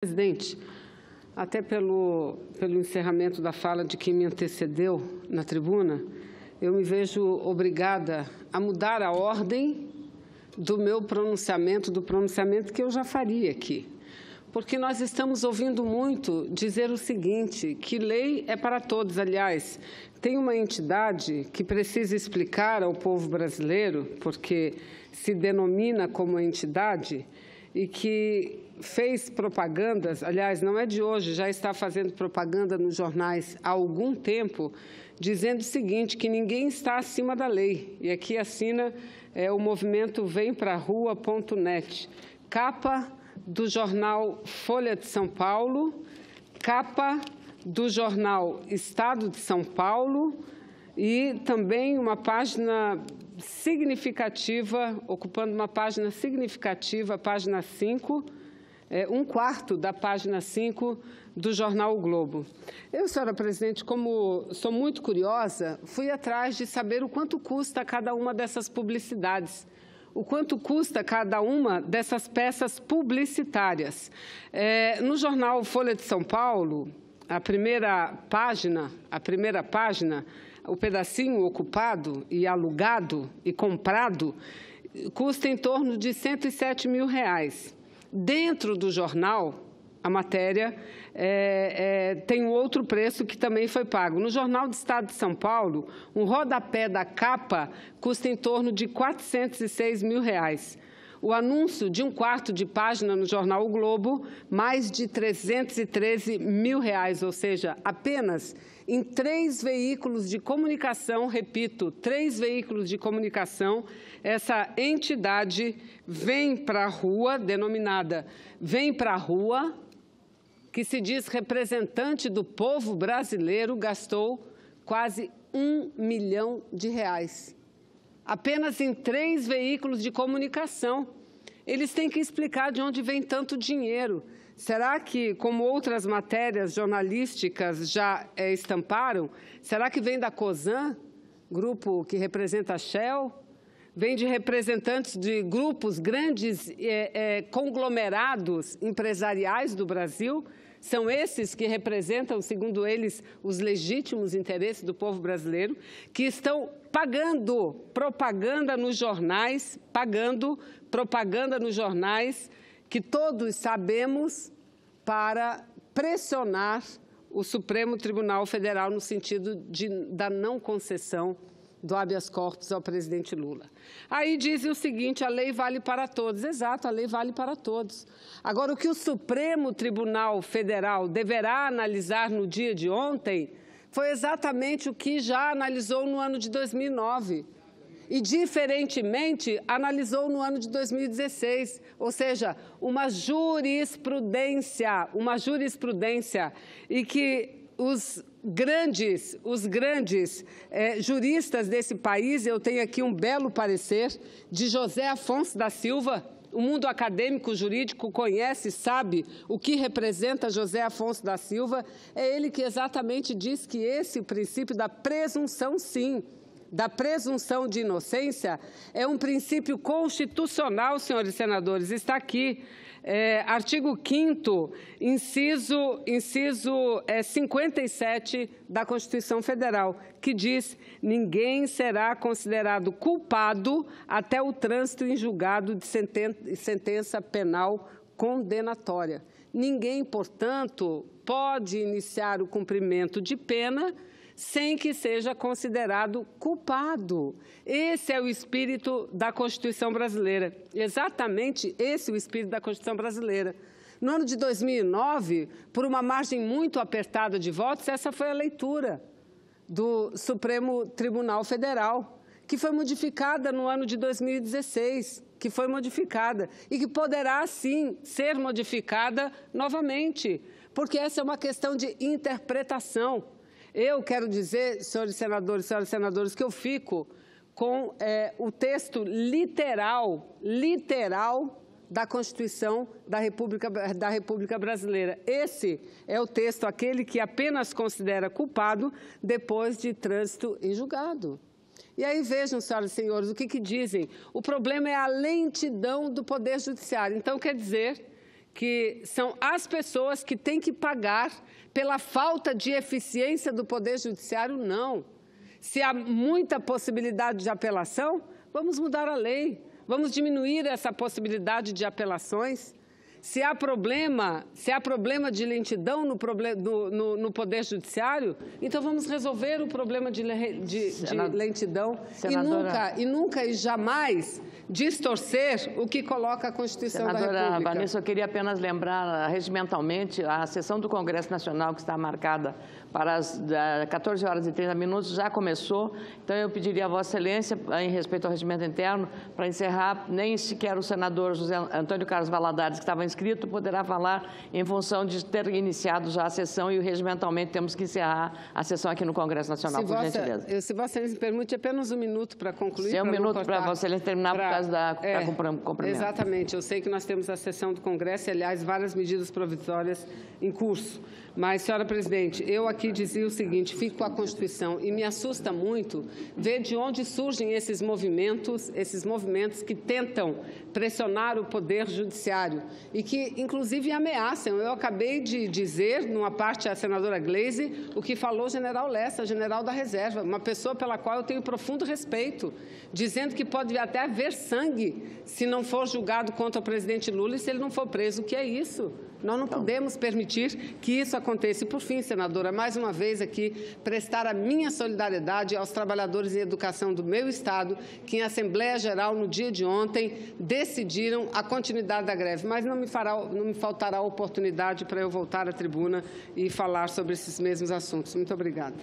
Presidente, até pelo encerramento da fala de quem me antecedeu na tribuna, eu me vejo obrigada a mudar a ordem do meu pronunciamento, do pronunciamento que eu já faria aqui. Porque nós estamos ouvindo muito dizer o seguinte, que lei é para todos. Aliás, tem uma entidade que precisa explicar ao povo brasileiro, porque se denomina como entidade, e que fez propagandas, aliás, não é de hoje, já está fazendo propaganda nos jornais há algum tempo, dizendo o seguinte, que ninguém está acima da lei. E aqui assina o movimento vemprarrua.net, capa do jornal Folha de São Paulo, capa do jornal Estado de São Paulo e também uma página significativa, ocupando uma página significativa, a página 5, um quarto da página 5 do jornal O Globo. Eu, senhora presidente, como sou muito curiosa, fui atrás de saber o quanto custa cada uma dessas publicidades, o quanto custa cada uma dessas peças publicitárias. No jornal Folha de São Paulo, a primeira página, o pedacinho ocupado e alugado e comprado, custa em torno de R$107 mil. Dentro do jornal, a matéria tem um outro preço que também foi pago. No Jornal do Estado de São Paulo, um rodapé da capa custa em torno de R$406 mil. O anúncio de um quarto de página no jornal O Globo, mais de R$313 mil, ou seja, apenas em 3 veículos de comunicação, repito, 3 veículos de comunicação, essa entidade Vem para a Rua, denominada Vem para a Rua, que se diz representante do povo brasileiro, gastou quase R$1 milhão. Apenas em 3 veículos de comunicação. Eles têm que explicar de onde vem tanto dinheiro. Será que, como outras matérias jornalísticas já estamparam, será que vem da COSAN, grupo que representa a Shell? Vem de representantes de grupos, grandes conglomerados empresariais do Brasil? São esses que representam, segundo eles, os legítimos interesses do povo brasileiro, que estão pagando propaganda nos jornais, que todos sabemos, para pressionar o Supremo Tribunal Federal no sentido da não concessão do habeas corpus ao presidente Lula. Aí dizem o seguinte, a lei vale para todos. Exato, a lei vale para todos. Agora, o que o Supremo Tribunal Federal deverá analisar no dia de ontem foi exatamente o que já analisou no ano de 2009. E, diferentemente, analisou no ano de 2016, ou seja, uma jurisprudência, e que os grandes juristas desse país, eu tenho aqui um belo parecer de José Afonso da Silva, o mundo acadêmico jurídico conhece, sabe o que representa José Afonso da Silva, é ele que exatamente diz que esse princípio da presunção, sim, da presunção de inocência, é um princípio constitucional, senhores senadores, está aqui, artigo 5º, inciso 57 da Constituição Federal, que diz: ninguém será considerado culpado até o trânsito em julgado de sentença penal condenatória. Ninguém, portanto, pode iniciar o cumprimento de pena sem que seja considerado culpado. Esse é o espírito da Constituição brasileira. Exatamente esse é o espírito da Constituição brasileira. No ano de 2009, por uma margem muito apertada de votos, essa foi a leitura do Supremo Tribunal Federal, que foi modificada no ano de 2016, e que poderá, sim, ser modificada novamente, porque essa é uma questão de interpretação. Eu quero dizer, senhores senadores e senhoras senadoras, que eu fico com o texto literal da Constituição da República Brasileira. Esse é o texto, aquele que apenas considera culpado depois de trânsito em julgado. E aí vejam, senhoras e senhores, o que dizem. O problema é a lentidão do Poder Judiciário. Então, quer dizer que são as pessoas que têm que pagar pela falta de eficiência do Poder Judiciário, não. Se há muita possibilidade de apelação, vamos mudar a lei, vamos diminuir essa possibilidade de apelações. Se há problema de lentidão no Poder Judiciário, então vamos resolver o problema de lentidão e nunca e jamais distorcer o que coloca a Constituição da República. Senadora Vanessa, eu queria apenas lembrar regimentalmente a sessão do Congresso Nacional que está marcada para as 14 horas e 30 minutos já começou, então eu pediria a Vossa Excelência, em respeito ao regimento interno, para encerrar, nem sequer o senador José Antônio Carlos Valadares, que estava inscrito, poderá falar em função de ter iniciado já a sessão e regimentalmente temos que encerrar a sessão aqui no Congresso Nacional, por gentileza. Se Vossa Excelência me permite, apenas um minuto para concluir. É um minuto para Vossa Excelência terminar por causa da cumprimento. Exatamente, eu sei que nós temos a sessão do Congresso e, aliás, várias medidas provisórias em curso. Mas, senhora presidente, eu aqui dizia o seguinte, fico com a Constituição e me assusta muito ver de onde surgem esses movimentos que tentam pressionar o Poder Judiciário e que, inclusive, ameaçam. Eu acabei de dizer, numa parte, a senadora Gleisi, o que falou o general Lessa, general da reserva, uma pessoa pela qual eu tenho profundo respeito, dizendo que pode até haver sangue se não for julgado contra o presidente Lula e se ele não for preso. O que é isso? Nós não podemos permitir que isso aconteça. E, por fim, senadora, mais uma vez aqui, prestar a minha solidariedade aos trabalhadores em educação do meu Estado, que em Assembleia Geral, no dia de ontem, decidiram a continuidade da greve. Mas não me faltará oportunidade para eu voltar à tribuna e falar sobre esses mesmos assuntos. Muito obrigada.